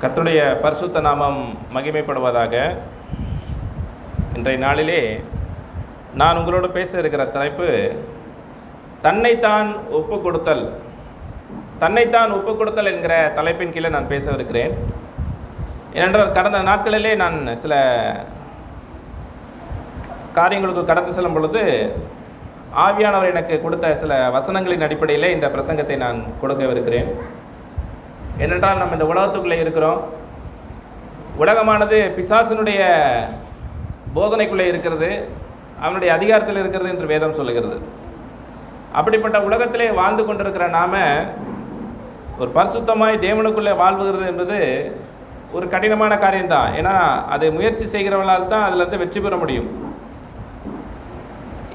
கர்த்தருடைய பரிசுத்த நாமம் மகிமைப்படுவதாக. இன்றைய நாளிலே நான் உங்களோடு பேச இருக்கிற தலைப்பு தன்னைத்தான் ஒப்பு கொடுத்தல். தன்னைத்தான் ஒப்பு கொடுத்தல் என்கிற தலைப்பின் கீழே நான் பேசவிருக்கிறேன். ஏனென்றால் கடந்த நாட்களிலே நான் சில காரியங்களுக்கு கடந்து செல்லும் பொழுது ஆவியானவர் எனக்கு கொடுத்த சில வசனங்களின் அடிப்படையிலே இந்த பிரசங்கத்தை நான் கொடுக்கவிருக்கிறேன். ஏனென்றால் நம்ம இந்த உலகத்துக்குள்ளே இருக்கிறோம். உலகமானது பிசாசனுடைய போதனைக்குள்ளே இருக்கிறது, அவனுடைய அதிகாரத்தில் இருக்கிறது என்று வேதம் சொல்லுகிறது. அப்படிப்பட்ட உலகத்திலே வாழ்ந்து கொண்டிருக்கிற நாம ஒரு பரிசுத்தமாய் தேவனுக்குள்ளே வாழ்வுகிறது என்பது ஒரு கடினமான காரியம்தான். ஏன்னா அது முயற்சி செய்கிறவர்களால் தான் அதில் வெற்றி பெற முடியும்.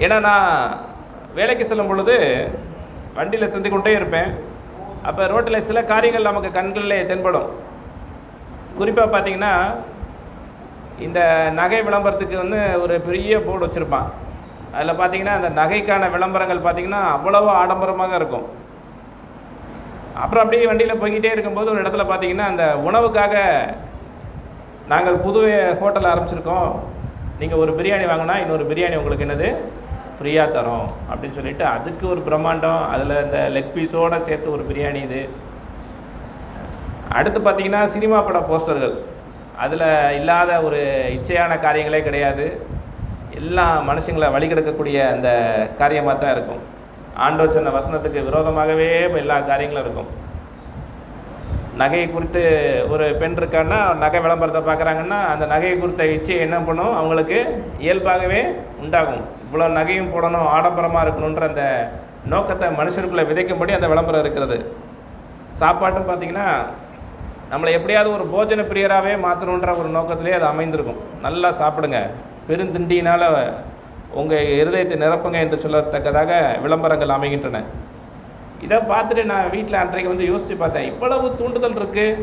ஏன்னா நான் வேலைக்கு செல்லும் பொழுது வண்டியில் சென்று கொண்டே இருப்பேன். அப்போ ரோட்டில் சில காரியங்கள் நமக்கு கண்களில் தென்படும். குறிப்பாக பார்த்திங்கன்னா, இந்த நகை விளம்பரத்துக்கு ஒரு பெரிய போர்டு வச்சுருப்பான். அதில் பார்த்திங்கன்னா அந்த நகைக்கான விளம்பரங்கள் பார்த்திங்கன்னா அவ்வளவு ஆடம்பரமாக இருக்கும். அப்புறம் அப்படியே வண்டியில் போய்கிட்டே இருக்கும்போது ஒரு இடத்துல பார்த்திங்கன்னா அந்த உணவுக்காக நாங்கள் புது ஹோட்டல் ஆரம்பிச்சிருக்கோம், நீங்கள் ஒரு பிரியாணி வாங்கினா இன்னொரு பிரியாணி உங்களுக்கு என்னது ஃப்ரீயாக தரோம் அப்படின்னு சொல்லிட்டு அதுக்கு ஒரு பிரம்மாண்டம், அதில் இந்த லெக் பீஸோடு சேர்த்து ஒரு பிரியாணி. இது அடுத்து பார்த்திங்கன்னா சினிமா பட போஸ்டர்கள், அதில் இல்லாத ஒரு இச்சையான காரியங்களே கிடையாது. எல்லாம் மனுஷங்களை வழிகெடுக்கக்கூடிய அந்த காரியமாக தான் இருக்கும். ஆண்டவர் சொன்ன வசனத்துக்கு விரோதமாகவே இப்போ எல்லா காரியங்களும் இருக்கும். நகையை குறித்து ஒரு பெண் இருக்கான்னா நகை விளம்பரத்தை பார்க்குறாங்கன்னா அந்த நகையை குறித்த இச்சையை என்ன பண்ணும், அவங்களுக்கு இயல்பாகவே உண்டாகும். இவ்வளோ நகையும் போடணும், ஆடம்பரமாக இருக்கணுன்ற அந்த நோக்கத்தை மனுஷனுக்குள்ளே விதைக்கும்படி அந்த விளம்பரம் இருக்கிறது. சாப்பாட்டும் பார்த்திங்கன்னா நம்மளை எப்படியாவது ஒரு போஜன பிரியராகவே மாற்றணுன்ற ஒரு நோக்கத்திலே அது அமைந்திருக்கும். நல்லா சாப்பிடுங்க, பெருந்திண்டியினால் உங்கள் இருதயத்தை நிரப்புங்க என்று சொல்லத்தக்கதாக விளம்பரங்கள் அமைகின்றன. இதை பார்த்துட்டு நான் வீட்டில் அன்றைக்கு யோசித்து பார்த்தேன், இவ்வளவு தூண்டுதல் இருக்குது.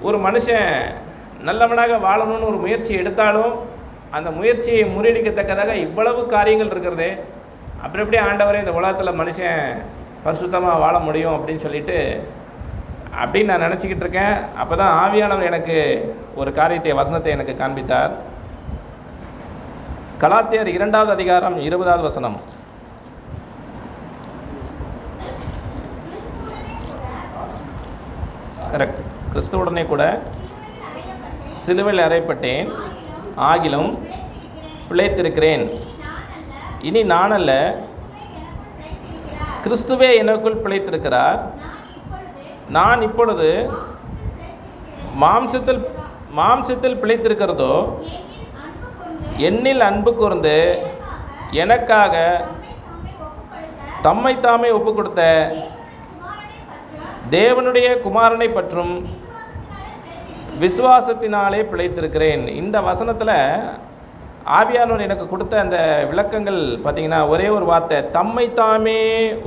ஒரு மனுஷன் நல்லவனாக வாழணும்னு ஒரு முயற்சி எடுத்தாலும் அந்த முயற்சியை முறியடிக்கத்தக்கதாக இவ்வளவு காரியங்கள் இருக்கிறதே, அப்புறம் எப்படி ஆண்டவரே இந்த உலகத்தில் மனுஷன் பரிசுத்தமாக வாழ முடியும் அப்படின்னு சொல்லிட்டு அப்படின்னு நான் நினச்சிக்கிட்டு இருக்கேன். அப்போ தான் ஆவியானவர் எனக்கு ஒரு காரியத்தை வசனத்தை எனக்கு காண்பித்தார். கலாத்தியர் 2வது அதிகாரம் 20வது வசனம். கரெக்ட். கிறிஸ்துவுடனே கூட சிலுவையில் அறையப்பட்டேன், ஆகிலும் பிழைத்திருக்கிறேன். இனி நான் அல்ல, கிறிஸ்துவே எனக்குள் பிழைத்திருக்கிறார். நான் இப்பொழுது மாம்சத்தில் பிழைத்திருக்கிறதோ என்னில் அன்பு கூர்ந்து எனக்காக தம்மைத்தாமே ஒப்பு கொடுத்த தேவனுடைய குமாரனை பற்றும் விசுவாசத்தினாலே பிழைத்திருக்கிறேன். இந்த வசனத்தில் ஆவியானவர் எனக்கு கொடுத்த அந்த விளக்கங்கள் பார்த்திங்கன்னா ஒரே ஒரு வார்த்தை, தம்மைத்தாமே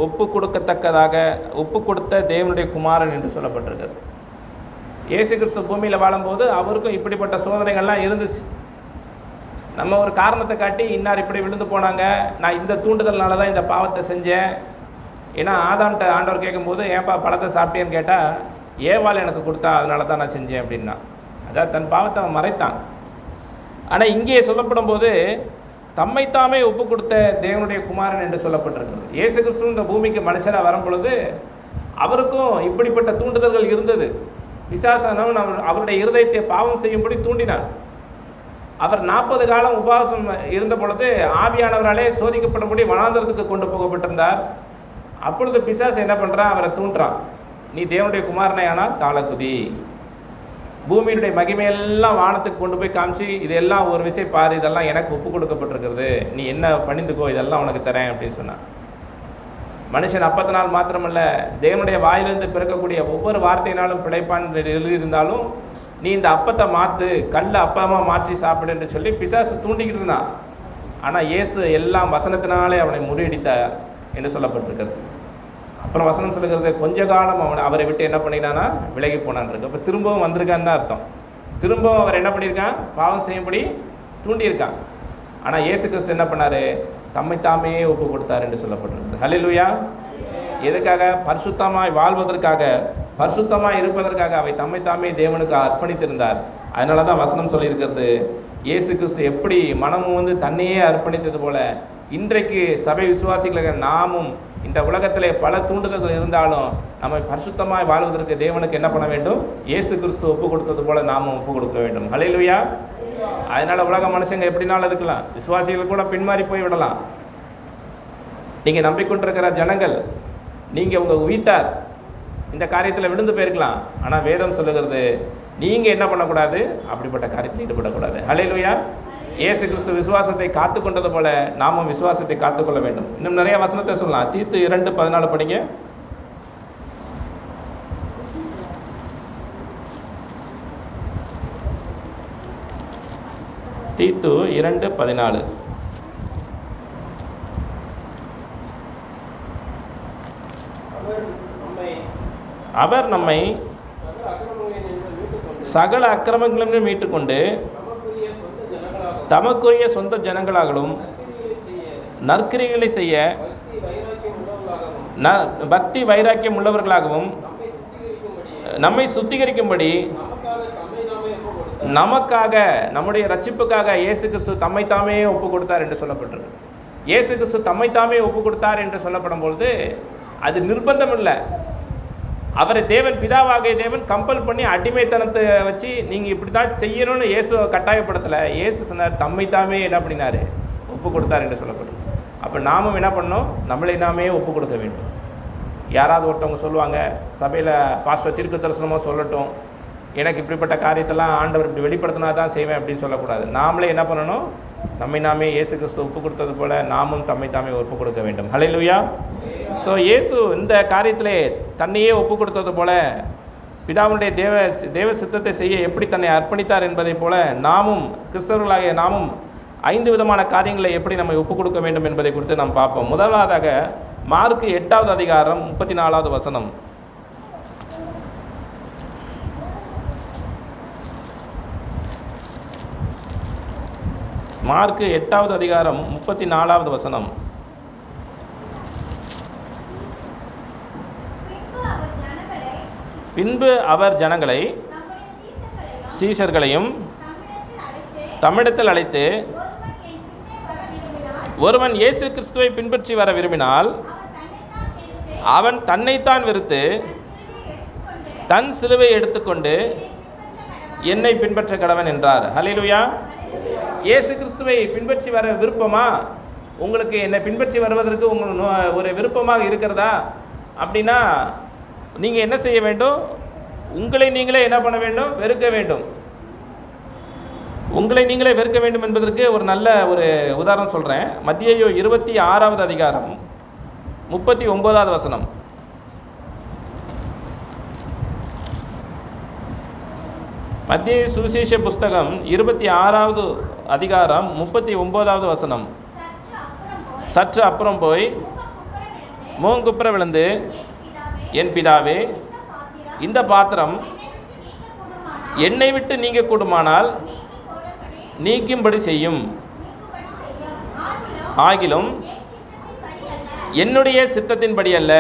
ஒப்பு கொடுக்கத்தக்கதாக ஒப்பு கொடுத்த தேவனுடைய குமாரன் என்று சொல்லப்பட்டிருக்கிறது. இயேசு கிறிஸ்து பூமியில் வாழும்போது அவருக்கும் இப்படிப்பட்ட சோதனைகள்லாம் இருந்துச்சு. நம்ம ஒரு காரணத்தை காட்டி இன்னார் இப்படி விழுந்து போனாங்க, நான் இந்த தூண்டுதல்னால தான் இந்த பாவத்தை செஞ்சேன். ஏன்னா ஆதாம்கிட்ட ஆண்டவர் கேட்கும்போது ஏன்பா பழத்தை சாப்பிட்டேன்னு கேட்டால், ஏவாள் எனக்கு கொடுத்தா அதனால தான் நான் செஞ்சேன் அப்படின்னா. அதாவது தன் பாவத்தை அவன் மறைத்தான். ஆனால் இங்கே சொல்லப்படும் போது தம்மைத்தாமே ஒப்பு கொடுத்த தேவனுடைய குமாரன் என்று சொல்லப்பட்டிருக்கிறது. இயேசு கிறிஸ்து இந்த பூமிக்கு மனுஷனாக வரும் பொழுது அவருக்கும் இப்படிப்பட்ட தூண்டுதல்கள் இருந்தது. பிசாசானவன் அவருடைய இருதயத்தை பாவம் செய்யும்படி தூண்டினான். அவர் 40 காலம் உபவாசம் இருந்த பொழுது ஆவியானவராலே சோதிக்கப்படும்படி வனாந்தரத்துக்கு கொண்டு போகப்பட்டிருந்தார். அப்பொழுது பிசாசு என்ன பண்ணுறான், அவரை தூண்டுறான், நீ தேவனுடைய குமாரனை ஆனால் தாளக்குதி, பூமியினுடைய மகிமையெல்லாம் வானத்துக்கு கொண்டு போய் காமிச்சு இதெல்லாம் ஒரு விஷயம் பாரு, இதெல்லாம் எனக்கு ஒப்பு கொடுக்கப்பட்டிருக்கிறது, நீ என்ன பணிந்துக்கோ, இதெல்லாம் உனக்கு தரேன் அப்படின்னு சொன்னான். மனுஷன் அப்பத்தினால் மாத்திரமல்ல, தேவனுடைய வாயிலிருந்து பிறக்கக்கூடிய ஒவ்வொரு வார்த்தையினாலும் பிழைப்பான் எழுதியிருந்தாலும் நீ இந்த அப்பத்தை மாற்று, கல்லை அப்பமாக மாற்றி சாப்பிடு என்று சொல்லி பிசாசு தூண்டிக்கிட்டு இருந்தான். ஆனால் இயேசு எல்லாம் வசனத்தினாலே அவனை முறியடித்தார் என்று சொல்லப்பட்டிருக்கிறது. அப்புறம் வசனம் சொல்லுகிறது, கொஞ்ச காலம் அவரை விட்டு என்ன பண்ணினான்னா விலகி போனான் இருக்கு. அப்போ திரும்பவும் வந்திருக்கான்னு தான் அர்த்தம். திரும்பவும் அவர் என்ன பண்ணியிருக்கான், பாவம் செய்யும்படி தூண்டியிருக்கான். ஆனால் இயேசு கிறிஸ்து என்ன பண்ணார், தம்மைத்தாமே ஒப்பு கொடுத்தார் என்று சொல்லப்பட்டிருக்கிறது. ஹல்லேலூயா. எதுக்காக? பரிசுத்தமாய் வாழ்வதற்காக பரிசுத்தமாக இருப்பதற்காக அவை தம்மை தாமே தேவனுக்கு அர்ப்பணித்திருந்தார். அதனால தான் வசனம் சொல்லியிருக்கிறது, இயேசு கிறிஸ்து எப்படி மனமும் வந்து தன்னையே அர்ப்பணித்தது போல இன்றைக்கு சபை விசுவாசிகளுக்கு நாமும் இந்த உலகத்திலே பல தூண்டுதல்கள் இருந்தாலும் நம்மை பரிசுத்தமாய் வாழ்வதற்கு தேவனுக்கு என்ன பண்ண வேண்டும்? இயேசு கிறிஸ்து ஒப்பு கொடுத்தது போல நாமும் ஒப்பு கொடுக்க வேண்டும். ஹல்லேலூயா. அதனால் உலக மனுஷங்க எப்படினாலும் இருக்கலாம், விசுவாசிகள் கூட பின்மாறி போய் விடலாம். நீங்கள் நம்பிக்கொண்டிருக்கிற ஜனங்கள், நீங்கள் உங்கள் வீட்டார் இந்த காரியத்தில் விழுந்து போயிருக்கலாம். ஆனால் வேதம் சொல்லுகிறது, நீங்கள் என்ன பண்ணக்கூடாது? அப்படிப்பட்ட காரியத்தில் ஈடுபடக்கூடாது. ஹல்லேலூயா. இயேசு கிறிஸ்து விசுவாசத்தை காத்துக்கொண்டது போல நாமும் விசுவாசத்தை காத்துக்கொள்ள வேண்டும். இன்னும் நிறைய வசனத்தை சொல்லலாம். தீத்து 2:14 படிங்க. தீத்து 2:14. அவர் நம்மை சகல அக்கிரமங்களிலும் மீட்டுக்கொண்டு தமக்குரிய சொந்த ஜனங்களாகவும் நற்கிரிகளை செய்ய பக்தி வைராக்கியம் உள்ளவர்களாகவும் நம்மை சுத்திகரிக்கும்படி நமக்காக, நம்முடைய ரட்சிப்புக்காக இயேசு கிறிஸ்து தம்மைத்தாமே ஒப்பு கொடுத்தார் என்று சொல்லப்பட்டிருக்கு. இயேசு கிறிஸ்து தம்மைத்தாமே ஒப்பு கொடுத்தார் என்று சொல்லப்படும் பொழுது அது நிர்பந்தம் இல்லை. அவரை தேவன், பிதாவாகிய தேவன் கம்பல் பண்ணி அடிமைத்தனத்தை வச்சு நீங்கள் இப்படி தான் செய்யணும்னு இயேசுவை கட்டாயப்படுத்தலை. இயேசு சொன்னார், தம்மைத்தாமே என்ன பண்ணினார்? ஒப்பு கொடுத்தார் என்று சொல்லப்படும். அப்போ நாமும் என்ன பண்ணணும்? நம்மளை நாமே ஒப்பு கொடுக்க வேண்டும். யாராவது ஒருத்தவங்க சொல்லுவாங்க, சபையில் பாஸ்டர் தீர்க்க தரிசனமாக சொல்லட்டும், எனக்கு இப்படிப்பட்ட காரியத்தெல்லாம் ஆண்டவர் இப்படி வெளிப்படுத்தினா தான் செய்வேன் அப்படின்னு சொல்லக்கூடாது. நாமளே என்ன பண்ணணும்? நம்மை நாமே இயேசு கிறிஸ்து ஒப்பு கொடுத்தது போல நாமும் தம்மை தாமே ஒப்பு கொடுக்க வேண்டும். ஹல்லேலூயா. ஸோ இயேசு இந்த காரியத்திலே தன்னையே ஒப்பு கொடுத்தது போல பிதாவுடைய தேவ சித்தத்தை செய்ய எப்படி தன்னை அர்ப்பணித்தார் என்பதை போல நாமும் கிறிஸ்தவர்களாகிய நாமும் 5 விதமான காரியங்களை எப்படி நம்ம ஒப்பு கொடுக்க வேண்டும் என்பதை குறித்து நாம் பார்ப்போம். முதலாவதாக மார்க்கு 8வது அதிகாரம் 34வது வசனம். மார்க்கு 8வது அதிகாரம் 34வது வசனம். பின்பு அவர் ஜனங்களை சீஷர்களையும் தம்மிடத்தில் அழைத்து, ஒருவன் இயேசு கிறிஸ்துவை பின்பற்றி வர விரும்பினால் அவன் தன்னைத்தான் வெறுத்து தன் சிலுவை எடுத்துக்கொண்டு என்னை பின்பற்ற கடவன் என்றார். ஹல்லேலூயா. இயேசு கிறிஸ்துவை பின்பற்றி வர விருப்பமா? உங்களுக்கு என்னை பின்பற்றி வருவதற்கு உங்களுக்கு ஒரு விருப்பமாக இருக்கிறதா? அப்படின்னா நீங்கள் என்ன செய்ய வேண்டும்? உங்களை நீங்களே என்ன பண்ண வேண்டும்? வெறுக்க வேண்டும். உங்களை நீங்களே வெறுக்க வேண்டும் என்பதற்கு ஒரு நல்ல ஒரு உதாரணம் சொல்கிறேன். மத்தேயு 26வது அதிகாரம் 39வது வசனம். மத்தேயு சுவிசேஷ புஸ்தகம் 26வது அதிகாரம் 39வது வசனம். சற்று அப்புறம் போய் மூங்குப்புற விழுந்து, என் பிதாவே, இந்த பாத்திரம் என்னை விட்டு நீங்க கூடுமானால் நீக்கும்படி செய்யும். ஆகிலும் என்னுடைய சித்தத்தின்படி அல்ல,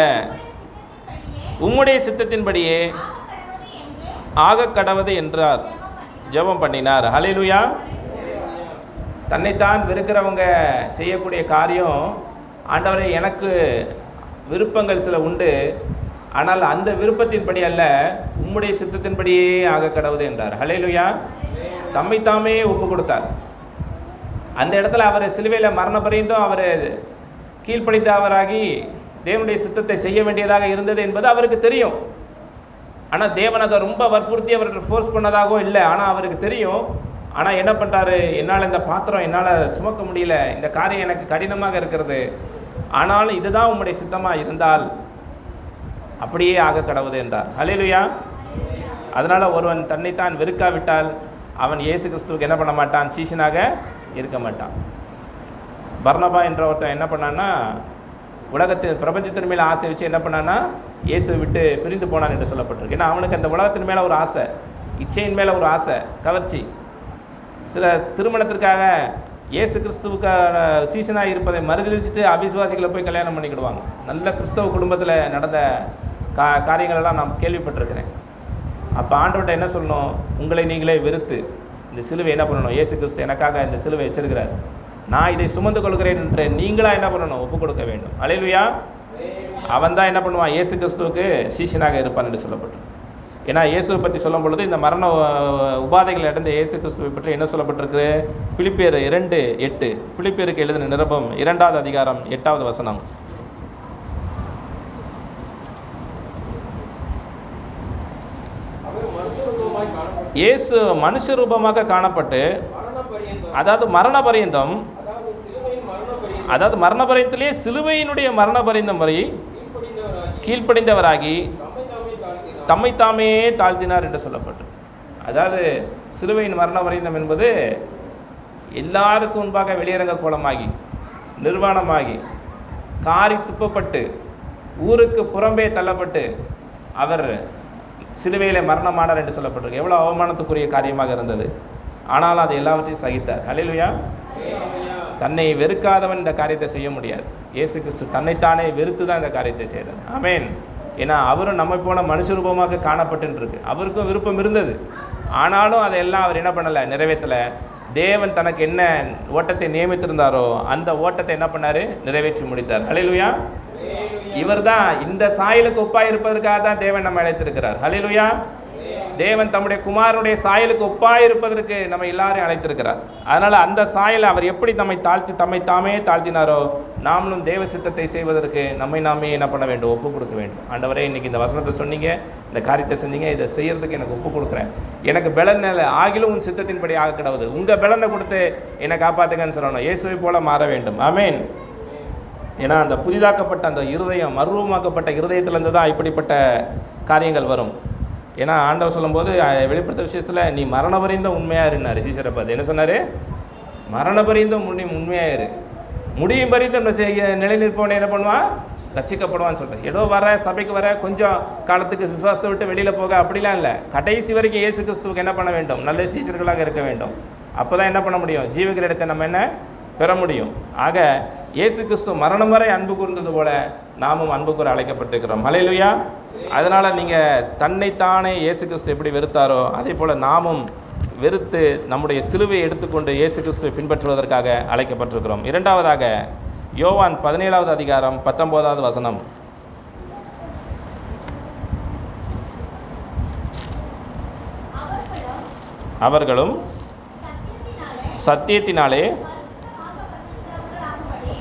உம்முடைய சித்தத்தின்படியே ஆக கடவது என்றார். ஜெபம் பண்ணினார். ஹல்லேலூயா. தன்னைத்தான் வெறுக்கிறவங்க செய்யக்கூடிய காரியம், ஆண்டவரே எனக்கு விருப்பங்கள் சில உண்டு, ஆனால் அந்த விருப்பத்தின்படி அல்ல, உம்முடைய சித்தத்தின்படியே ஆக கடவுது என்றார். ஹல்லேலூயா. தம்மைத்தாமே ஒப்பு கொடுத்தார். அந்த இடத்துல அவர் சிலுவையில் மரண பரியந்தம் அவர் கீழ்ப்படிந்தவராகி தேவனுடைய சித்தத்தை செய்ய வேண்டியதாக இருந்தது என்பது அவருக்கு தெரியும். ஆனால் தேவன் அதை ரொம்ப வற்புறுத்தி அவர்கள் ஃபோர்ஸ் பண்ணதாகவும் இல்லை. ஆனால் அவருக்கு தெரியும். ஆனால் என்ன பண்ணுறாரு? என்னால் இந்த பாத்திரம் என்னால் சுமக்க முடியல, இந்த காரியம் எனக்கு கடினமாக இருக்கிறது, ஆனாலும் இதுதான் உம்முடைய சித்தமாக இருந்தால் அப்படியே ஆக கடவுது என்றார். ஹல்லேலூயா. அதனால் ஒருவன் தன்னைத்தான் வெறுக்காவிட்டால் அவன் இயேசு கிறிஸ்துவுக்கு என்ன பண்ண மாட்டான்? சீஷனாக இருக்க மாட்டான். பர்னபா என்ற ஒருத்தன் என்ன பண்ணான்னா, உலகத்தின் பிரபஞ்சத்தின் மேலே ஆசை வச்சு என்ன பண்ணான்னா இயேசுவை விட்டு பிரிந்து போனான் என்று சொல்லப்பட்டிருக்கு. ஏன்னா அவனுக்கு அந்த உலகத்தின் மேலே ஒரு ஆசை, இச்சையின் மேலே ஒரு ஆசை, கவர்ச்சி. சில திருமணத்திற்காக இயேசு கிறிஸ்துவுக்கான சீசனாக இருப்பதை மறுதளிச்சுட்டு அவிசுவாசிகளை போய் கல்யாணம் பண்ணிக்கிடுவாங்க. நல்ல கிறிஸ்தவ குடும்பத்தில் நடந்த காரியங்களெல்லாம் நான் கேள்விப்பட்டிருக்கிறேன். அப்போ ஆண்டவர்கிட்ட என்ன சொல்லணும்? உங்களை நீங்களே வெறுத்து இந்த சிலுவை என்ன பண்ணணும்? இயேசு கிறிஸ்து எனக்காக இந்த சிலுவை வச்சிருக்கிறார், நான் இதை சுமந்து கொள்கிறேன் என்று நீங்களாக என்ன பண்ணணும்? ஒப்பு கொடுக்க வேண்டும். அல்லேலூயா. அவன் தான் என்ன பண்ணுவான்? இயேசு கிறிஸ்துவுக்கு சீஷனாக இருப்பான் என்று சொல்லப்பட்டிருக்கு. ஏன்னா இயேசுவை பற்றி சொல்லும் பொழுது இந்த மரண உபாதைகள் அடைந்த இயேசு கிறிஸ்துவை பற்றி என்ன சொல்லப்பட்டிருக்கு? பிலிப்பியர் 2:8, பிலிப்பியருக்கு எழுதின நிருபம் 2வது அதிகாரம் 8வது வசனம். இயேசு மனுஷ ரூபமாக காணப்பட்டு, அதாவது மரண பரியந்தம், அதாவது மரண பரியத்திலே சிலுவையினுடைய மரண பரியந்தம் வரை கீழ்ப்படிந்தவராகி தம்மை தாமே தாழ்த்தினார் என்று சொல்லப்பட்டு. அதாவது சிலுவையின் மரண பரியந்தம் என்பது எல்லாருக்கும் முன்பாக வெளியரங்க கோலமாகி நிர்வாணமாகி காரி துப்பப்பட்டு ஊருக்கு புறம்பே தள்ளப்பட்டு அவர் சிலுவையில் மரணமானார் என்று சொல்லப்பட்டிருக்கு. எவ்வளோ அவமானத்துக்குரிய காரியமாக இருந்தது. ஆனாலும் அதை எல்லாவற்றையும் சகித்தார். அல்லேலூயா. தன்னை வெறுக்காதவன் இந்த காரியத்தை செய்ய முடியாது. இயேசு கிறிஸ்து தன்னைத்தானே வெறுத்து தான் இந்த காரியத்தை செய்தார். ஆமென். ஏன்னா அவரும் நம்மை போன மனுஷ ரூபமாக காணப்பட்டுருக்கு. அவருக்கும் விருப்பம் இருந்தது, ஆனாலும் அதையெல்லாம் அவர் என்ன பண்ணலை? நிறைவேற்றலை. தேவன் தனக்கு என்ன ஓட்டத்தை நியமித்திருந்தாரோ அந்த ஓட்டத்தை என்ன பண்ணார்? நிறைவேற்றி முடித்தார். அல்லேலூயா. இவர் தான் இந்த சாயலுக்கு ஒப்பாய் இருப்பதற்காக தான் தேவன் நம்ம அழைத்திருக்கிறார். அல்லேலூயா. தேவன் தம்முடைய குமாரனுடைய சாயலுக்கு ஒப்பாய் இருப்பதற்கு நம்ம எல்லாரையும் அழைத்திருக்கிறார். அதனால் அந்த சாயலை அவர் எப்படி தம்மை தாமே தாழ்த்தினாரோ நாமளும் தேவ சித்தத்தை செய்வதற்கு நம்மை நாமே என்ன பண்ண வேண்டும்? ஒப்பு கொடுக்க வேண்டும். ஆண்டவரே, இன்றைக்கி இந்த வசனத்தை சொன்னீங்க, இந்த காரியத்தை செஞ்சீங்க, இதை செய்யறதுக்கு எனக்கு ஒப்பு கொடுக்குறேன். எனக்கு பலன் ஆகிலும் உன் சித்தத்தின்படி ஆக கிடவுது. உங்கள் பலனை கொடுத்து என்னை காப்பாற்றுங்கன்னு சொல்லணும். இயேசுவை போல மாற வேண்டும். ஆமென். ஏன்னா அந்த புதிதாக்கப்பட்ட அந்த இருதயம், மறுரூபமாக்கப்பட்ட இருதயத்திலேருந்து தான் இப்படிப்பட்ட காரியங்கள் வரும். ஏன்னா ஆண்டவர் சொல்லும்போது வெளிப்படுத்த விஷயத்தில் நீ மரண பரிந்த உண்மையாக இருந்தார். சீசரை பார்த்து என்ன சொன்னார்? மரண பரிந்த உண்மையாக இரு, முடியும் பரிந்த நிலை நிற்பவனை என்ன பண்ணுவான்? ரட்சிக்கப்படுவான்னு சொல்கிறேன். ஏதோ வர சபைக்கு வர கொஞ்சம் காலத்துக்கு விசுவாசத்தை விட்டு வெளியில் போக அப்படிலாம் இல்லை. கடைசி வரைக்கும் இயேசு கிறிஸ்துவுக்கு என்ன பண்ண வேண்டும்? நல்ல சீசர்களாக இருக்க வேண்டும். அப்போ தான் என்ன பண்ண முடியும்? ஜீவகிரீடத்தை நம்ம என்ன பெற முடியும். ஆக இயேசு கிறிஸ்து மரணம் வரை அன்பு கூர்ந்தது போல நாமும் அன்பு கூற அழைக்கப்பட்டிருக்கிறோம். அல்லேலூயா. அதனால் நீங்கள் தன்னைத்தானே இயேசு கிறிஸ்து எப்படி வெறுத்தாரோ அதே போல் நாமும் வெறுத்து நம்முடைய சிலுவையை எடுத்துக்கொண்டு இயேசு கிறிஸ்துவை பின்பற்றுவதற்காக அழைக்கப்பட்டிருக்கிறோம். இரண்டாவதாக யோவான் 17வது அதிகாரம் 19வது வசனம். அவர்களும் சத்தியத்தினாலே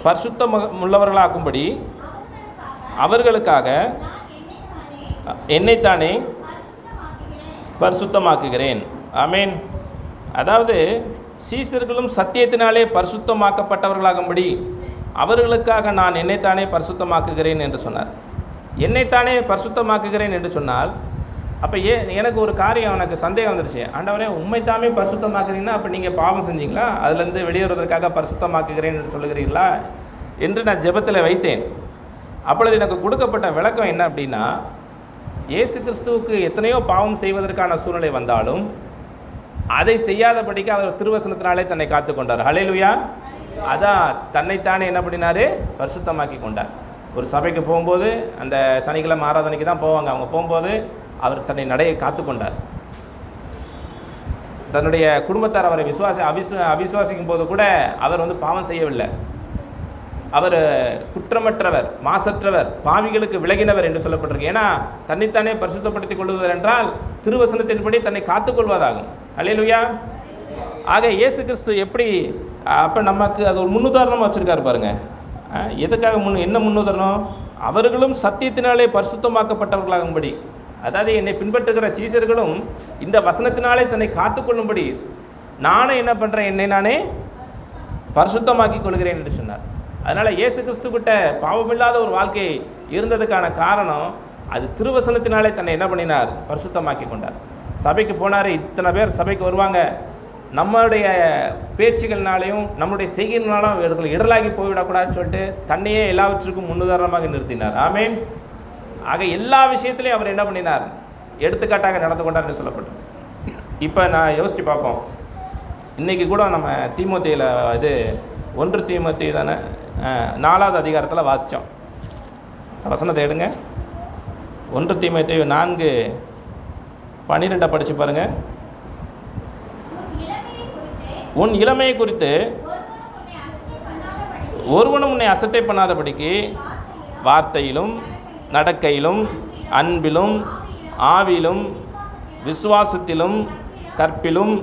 பரிசுத்தமுள்ளவர்களாகும்படி அவர்களுக்காக என்னைத்தானே பரிசுத்தமாக்குகிறேன். ஆமென். அதாவது சீசர்களும் சத்தியத்தினாலே பரிசுத்தமாக்கப்பட்டவர்களாகும்படி அவர்களுக்காக நான் என்னைத்தானே பரிசுத்தமாக்குகிறேன் என்று சொன்னார். என்னைத்தானே பரிசுத்தமாக்குகிறேன் என்று சொன்னால் அப்போ எனக்கு ஒரு காரியம், எனக்கு சந்தேகம் வந்துருச்சு. ஆண்டவரே, உண்மைத்தாமே பரிசுத்தமாக்குறீங்கன்னா அப்போ நீங்கள் பாவம் செஞ்சீங்களா? அதுலேருந்து வெளியேறுவதற்காக பரிசுத்தமாக்குகிறேன் என்று சொல்லுகிறீர்களா என்று நான் ஜெபத்தில் வைத்தேன். அப்பொழுது எனக்கு கொடுக்கப்பட்ட விளக்கம் என்ன அப்படின்னா, இயேசு கிறிஸ்துவுக்கு எத்தனையோ பாவம் செய்வதற்கான சூழ்நிலை வந்தாலும் அதை செய்யாதபடிக்கு அவர் திருவசனத்தினாலே தன்னை காத்து கொண்டார். ஹல்லேலூயா. அதான் தன்னைத்தானே என்ன பண்ணினார்? பரிசுத்தமாக்கி கொண்டார். ஒரு சபைக்கு போகும்போது அந்த சனிக்கிழமை ஆராதனைக்கு தான் போவாங்க. அவங்க போகும்போது அவர் தன்னை நடையை காத்து கொண்டார். தன்னுடைய குடும்பத்தார் அவரை அவிசுவாசிக்கும் போது கூட அவர் பாவம் செய்யவில்லை. அவர் குற்றமற்றவர், மாசற்றவர், பாவிகளுக்கு விலகினவர் என்று சொல்லப்பட்டிருக்கு. ஏன்னா தன்னைத்தானே பரிசுத்தப்படுத்திக் கொள்வதர் என்றால் திருவசனத்தின்படி தன்னை காத்துக்கொள்வதாகும். அல்லேலூயா. ஆக இயேசு கிறிஸ்து எப்படி அப்போ நமக்கு அது ஒரு முன்னுதாரணமாக வச்சுருக்காரு பாருங்கள். எதுக்காக என்ன முன்னுதாரணம்? அவர்களும் சத்தியத்தினாலே பரிசுத்தமாக்கப்பட்டவர்களாகும்படி, அதாவது என்னை பின்பற்றுகிற சீசர்களும் இந்த வசனத்தினாலே தன்னை காத்துக்கொள்ளும்படி நானே என்ன பண்ணுறேன்? என்னை நானே பரிசுத்தமாக்கி கொள்கிறேன் என்று சொன்னார். அதனால் இயேசு கிறிஸ்துக்கிட்ட பாவமில்லாத ஒரு வாழ்க்கை இருந்ததுக்கான காரணம் அது திருவசனத்தினாலே தன்னை என்ன பண்ணினார்? பரிசுத்தமாக்கி கொண்டார். சபைக்கு போனார். இத்தனை பேர் சபைக்கு வருவாங்க. நம்மளுடைய பேச்சுகள்னாலையும் நம்முடைய செய்கையினாலும் இடத்துல இடலாகி போய்விடக்கூடாதுன்னு சொல்லிட்டு தன்னையே எல்லாவற்றுக்கும் முன்னுதாரணமாக நிறுத்தினார். ஆமென். ஆக எல்லா விஷயத்திலையும் அவர் என்ன பண்ணினார்? எடுத்துக்காட்டாக நடந்து கொண்டார்னு சொல்லப்பட்டது. இப்போ நான் யோசித்து பார்ப்போம். இன்றைக்கி கூட நம்ம தீமோத்தேயில் 1 தீமோத்தேயு தானே 4வது அதிகாரத்தில் வாசித்தோம். வசனத்தை எடுங்க. 1 தீமோத்தேயு 4:12 படித்து பாருங்கள். உன் இளமையை குறித்து ஒருவனும் உன்னை அசட்டை பண்ணாதபடிக்கு வார்த்தையிலும் நடக்கையிலும் அன்பிலும் ஆவிலும் விசுவாசத்திலும் கற்பிலும்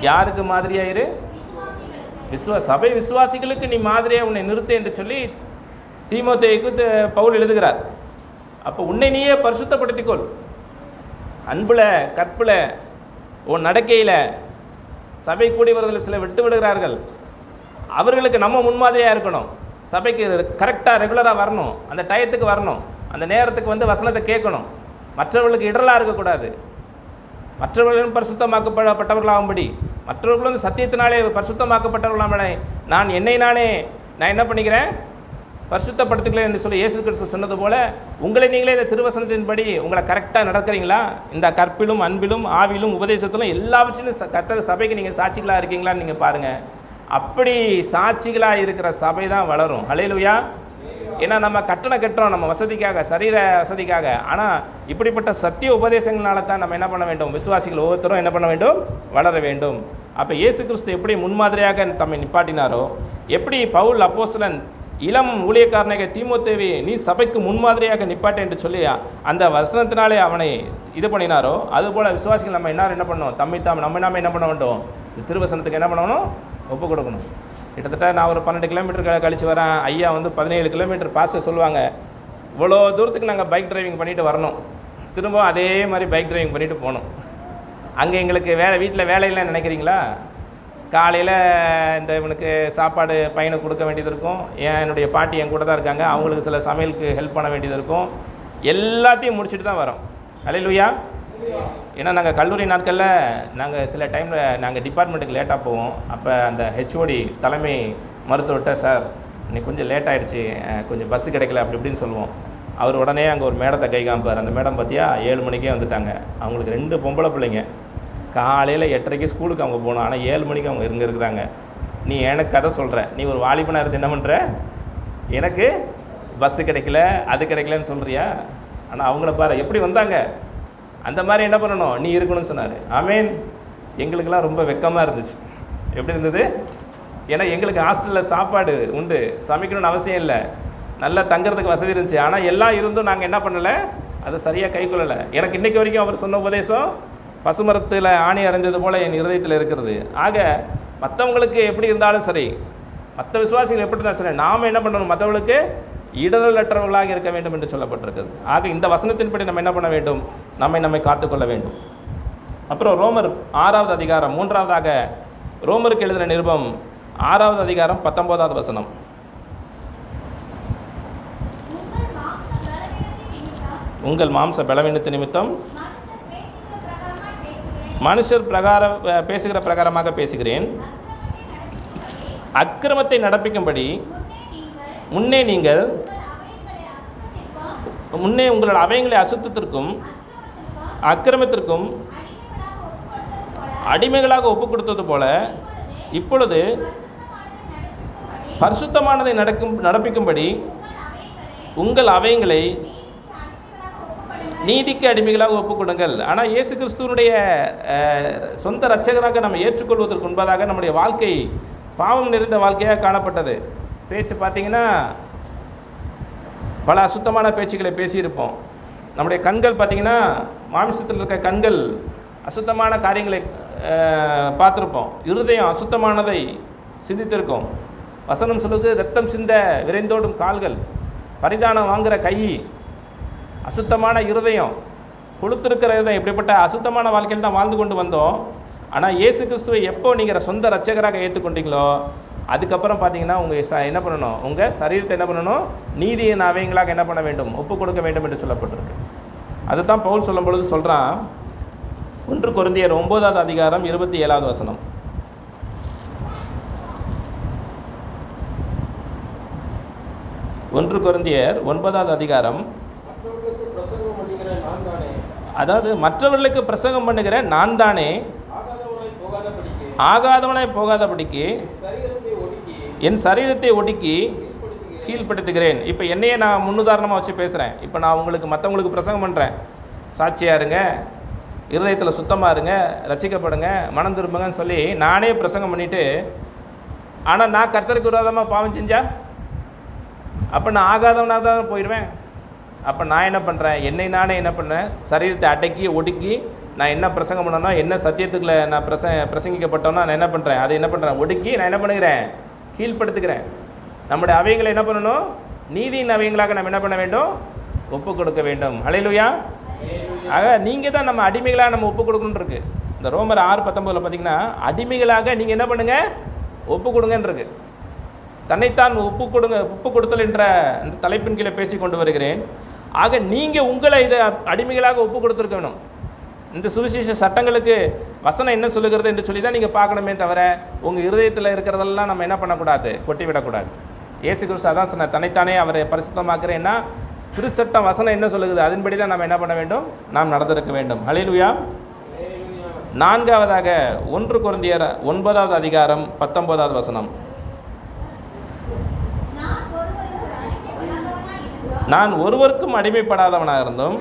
யாருக்கு மாதிரியாயிரு? சபை விசுவாசிகளுக்கு நீ மாதிரியாக உன்னை நிறுத்து என்று சொல்லி தீமோத்தேயுக்கு பவுல் எழுதுகிறார். அப்போ உன்னை நீயே பரிசுத்தப்படுத்திக்கொள். அன்பில் கற்பில் உன் நடக்கையில் சபை கூடியவர்கள் சில விட்டு விடுகிறார்கள். அவர்களுக்கு நம்ம முன்மாதிரியாக இருக்கணும். சபைக்கு கரெக்டாக ரெகுலராக வரணும், அந்த டயத்துக்கு வரணும், அந்த நேரத்துக்கு வந்து வசனத்தை கேட்கணும். மற்றவர்களுக்கு இடரலாக இருக்கக்கூடாது. மற்றவர்களும் பரிசுத்தமாக்கப்பட்டவர்களாகும்படி, மற்றவர்களும் வந்து சத்தியத்தினாலே பரிசுத்தமாக்கப்பட்டவர்களாக நான் என்ன பண்ணிக்கிறேன், பரிசுத்தப்படுத்துக்கிறேன் என்று சொல்லி இயேசு கிறிஸ்து சொன்னது போல உங்களை நீங்களே இந்த திருவசனத்தின்படி உங்களை கரெக்டாக நடக்கிறீங்களா? இந்த கற்பிலும் அன்பிலும் ஆவிலும் உபதேசத்திலும் எல்லாவற்றிலும் கர்த்தர் சபைக்கு நீங்கள் சாட்சிகளாக இருக்கீங்களான்னு நீங்கள் பாருங்கள். அப்படி சாட்சிகளாக இருக்கிற சபை தான் வளரும். ஹல்லேலூயா. ஏன்னா நம்ம கட்டணம் கட்டுறோம் நம்ம வசதிக்காக, சரீர வசதிக்காக. ஆனால் இப்படிப்பட்ட சத்திய உபதேசங்களால தான் நம்ம என்ன பண்ண வேண்டும், விசுவாசிகள் ஒவ்வொருத்தரும் என்ன பண்ண வேண்டும், வளர வேண்டும். அப்போ இயேசு கிறிஸ்து எப்படி முன்மாதிரியாக தம்மை நிப்பாட்டினாரோ, எப்படி பவுல் அப்போஸ்தலன் இளம் ஊழியக்காரனாக தீமோத்தேயுவை நீ சபைக்கு முன்மாதிரியாக நிப்பாட்டே என்று சொல்லி அந்த வசனத்தினாலே அவனை இது பண்ணினாரோ, அதுபோல் விசுவாசிகள் நம்ம என்ன பண்ணணும், நம்ம என்ன பண்ண வேண்டும், திருவசனத்துக்கு என்ன பண்ணணும், ஒப்பு கொடுக்கணும். கிட்டத்தட்ட நான் ஒரு 12 கிலோமீட்டர் கழித்து வரேன். ஐயா வந்து 17 கிலோமீட்டர் பாஸ்ட்டு சொல்லுவாங்க. இவ்வளோ தூரத்துக்கு நாங்கள் பைக் டிரைவிங் பண்ணிவிட்டு வரணும், திரும்ப அதே மாதிரி பைக் டிரைவிங் பண்ணிவிட்டு போகணும். அங்கே எங்களுக்கு வீட்டில் வேலையில்லைன்னு நினைக்கிறீங்களா? காலையில் இவனுக்கு சாப்பாடு பையனுக்கு கொடுக்க வேண்டியது இருக்கும். என்னுடைய பாட்டி என் கூட தான் இருக்காங்க, அவங்களுக்கு சில சமையலுக்கு ஹெல்ப் பண்ண வேண்டியது இருக்கும். எல்லாத்தையும் முடிச்சுட்டு தான் வரோம். அல்லேலூயா. ஏன்னா நாங்கள் கல்லூரி நாட்களில் நாங்கள் சில டைமில் நாங்கள் டிபார்ட்மெண்ட்டுக்கு லேட்டாக போவோம். அப்போ அந்த ஹெச்ஓடி தலைமை மருத்துவர்கிட்ட, சார் இன்னைக்கு கொஞ்சம் லேட் ஆகிடுச்சு, கொஞ்சம் பஸ்ஸு கிடைக்கல அப்படி இப்படின்னு சொல்லுவோம். அவர் உடனே அங்கே ஒரு மேடத்தை கை காமிப்பார். அந்த மேடம் பார்த்தியா 7 மணிக்கே வந்துட்டாங்க. அவங்களுக்கு 2 பொம்பளை பிள்ளைங்க. காலையில் 8:30க்கு ஸ்கூலுக்கு அவங்க போகணும், ஆனால் 7 மணிக்கு அவங்க இங்கே இருக்கிறாங்க. நீ எனக்கு கதை சொல்கிற, நீ ஒரு வாலிபனாக இருந்து என்ன பண்ணுற, எனக்கு பஸ்ஸு கிடைக்கல அது கிடைக்கலன்னு சொல்கிறியா? ஆனால் அவங்கள பாரு எப்படி வந்தாங்க. அந்த மாதிரி என்ன பண்ணணும், நீ இருக்கணும்னு சொன்னார். ஆமேன். எங்களுக்கெல்லாம் ரொம்ப வெக்கமாக இருந்துச்சு. எப்படி இருந்தது? ஏன்னா எங்களுக்கு ஹாஸ்டலில் சாப்பாடு உண்டு, சமைக்கணும்னு அவசியம் இல்லை, நல்லா தங்குறதுக்கு வசதி இருந்துச்சு. ஆனால் எல்லாம் இருந்தும் நாங்கள் என்ன பண்ணலை, அதை சரியாக கை கொள்ளலை. எனக்கு இன்றைக்கு வரைக்கும் அவர் சொன்ன உபதேசம் பசுமரத்தில் ஆணி அறைந்தது போல் என் இருதயத்தில் இருக்கிறது. ஆக மற்றவங்களுக்கு எப்படி இருந்தாலும் சரி, மற்ற விசுவாசிகள் எப்படி இருந்தாலும் சரி, நாம் என்ன பண்ணணும், மற்றவர்களுக்கு இடரலற்றவர்களாக இருக்க வேண்டும் என்று சொல்லப்பட்டிருக்கிறது. ஆக இந்த வசனத்தின்படி நம்ம என்ன பண்ண வேண்டும், நம்மை காத்துக்கொள்ள வேண்டும். அப்புறம் ரோமர் 6வது அதிகாரம் 3வதாக ரோமருக்கு எழுதின நிருபம் 6வது அதிகாரம் 19வது வசனம். உங்கள் மாம்ச பலவீனத்து நிமித்தம் மனுஷர் பேசுகிற பிரகாரமாக பேசுகிறேன். அக்கிரமத்தை நடப்பிக்கும்படி முன்னே உங்களோட அவைகளை அசுத்தத்திற்கும் அக்கிரமத்திற்கும் அடிமைகளாக ஒப்பு கொடுத்தது போல இப்பொழுது பரிசுத்தமானதை நடப்பிக்கும்படி உங்கள் அவைகளை நீதிக்கு அடிமைகளாக ஒப்புக்கொடுங்கள். ஆனால் இயேசு கிறிஸ்துவனுடைய சொந்த இரட்சகராக நம்ம ஏற்றுக்கொள்வதற்கு முன்பதாக நம்முடைய வாழ்க்கை பாவம் நிறைந்த வாழ்க்கையாக காணப்பட்டது. பேச்சு பார்த்திங்கன்னா பல அசுத்தமான பேச்சுக்களை பேசியிருப்போம். நம்முடைய கண்கள் பார்த்திங்கன்னா மாமிசத்தில் இருக்க கண்கள் அசுத்தமான காரியங்களை பார்த்துருப்போம். இருதயம் அசுத்தமானதை சிந்தித்திருக்கோம். வசனம் சொல்லுது, ரத்தம் சிந்த விரைந்தோடும் கால்கள், பரிதானம் வாங்குகிற கை, அசுத்தமான இருதயம், கொளுத்திருக்கிற இருதயம். இப்படிப்பட்ட அசுத்தமான வாழ்க்கையில் தான் வாழ்ந்து கொண்டு வந்தோம். ஆனால் இயேசு கிறிஸ்துவை எப்போ நீங்கள் சொந்த இரட்சகராக ஏற்றுக்கொண்டீங்களோ அதுக்கப்புறம் பார்த்தீங்கன்னா உங்கள் என்ன பண்ணணும், உங்கள் சரீரத்தை என்ன பண்ணணும், நீதியின் அவைங்களாக என்ன பண்ண வேண்டும், ஒப்பு கொடுக்க வேண்டும் என்று சொல்லப்பட்டிருக்கு. அதுதான் பவுல் சொல்லும் பொழுது சொல்கிறான். 1 கொரிந்தியர் 9வது அதிகாரம் 27வது வசனம். 1 கொரிந்தியர் 9வது அதிகாரம். அதாவது மற்றவர்களுக்கு பிரசங்கம் பண்ணுகிற நான் தானே ஆகாதவனை போகாதபடிக்கு என் சரீரத்தை ஒடுக்கி கீழ்ப்படுத்துகிறேன். இப்போ என்னையே நான் முன்னுதாரணமாக வச்சு பேசுகிறேன். இப்போ நான் உங்களுக்கு மற்றவங்களுக்கு பிரசங்கம் பண்ணுறேன், சாட்சியாக இருங்க, இருதயத்தில் சுத்தமாக இருங்க, ரட்சிக்கப்படுங்க, மனம் திரும்புங்கன்னு சொல்லி நானே பிரசங்கம் பண்ணிவிட்டு, ஆனால் நான் கர்த்தருக்கு விரோதமாக பாவம் செஞ்சா அப்போ நான் ஆகாதவனாக தான் போயிடுவேன். அப்போ நான் என்ன பண்ணுறேன், என்னை நானே என்ன பண்ணுறேன், சரீரத்தை அடக்கி ஒடுக்கி நான் என்ன பிரசங்கம் பண்ணணும், என்ன சத்தியத்துக்குள்ளே நான் பிரசங்கிக்கப்பட்டோன்னா நான் என்ன பண்ணுறேன், அதை என்ன பண்ணுறேன், ஒடுக்கி நான் என்ன பண்ணுகிறேன், கீழ்ப்படுத்துகிறேன். நம்முடைய அவைகளை என்ன பண்ணணும், நீதியின் அவைகளாக நம்ம என்ன பண்ண வேண்டும், ஒப்பு கொடுக்க வேண்டும். ஹல்லேலூயா. ஆக நீங்கள் தான் நம்ம அடிமைகளாக நம்ம ஒப்பு கொடுக்கணுன்னு இருக்குது. இந்த ரோமர் 6:19 பார்த்தீங்கன்னா, அடிமைகளாக நீங்கள் என்ன பண்ணுங்கள், ஒப்பு கொடுங்கன்னு இருக்கு. தன்னைத்தான் ஒப்பு கொடுத்தல் என்ற இந்த தலைப்பின் கீழே பேசி கொண்டு வருகிறேன். ஆக நீங்கள் உங்களை இதை அடிமைகளாக ஒப்பு கொடுத்துருக்கணும். இந்த சுவிசேஷ சட்டங்களுக்கு வசனம் என்ன சொல்லுகிறது என்று சொல்லி தான் நீங்கள் பார்க்கணுமே தவிர உங்கள் இருதயத்தில் இருக்கிறதெல்லாம் நம்ம என்ன பண்ணக்கூடாது, கொட்டி விடக்கூடாது. இயேசு கிறிஸ்து அதான் சொன்னார், தன்னைத்தானே அவரை பரிசுத்தமாக்குறேன்னா திருச்சட்டம் வசனம் என்ன சொல்லுகிறது அதன்படி தான் நம்ம என்ன பண்ண வேண்டும், நாம் நடந்திருக்க வேண்டும். ஹல்லேலூயா. 4வது 1 கொரிந்தியர் 9வது அதிகாரம் 19வது வசனம். நான் ஒருவருக்கும் அடிமைப்படாதவனாக இருந்தும்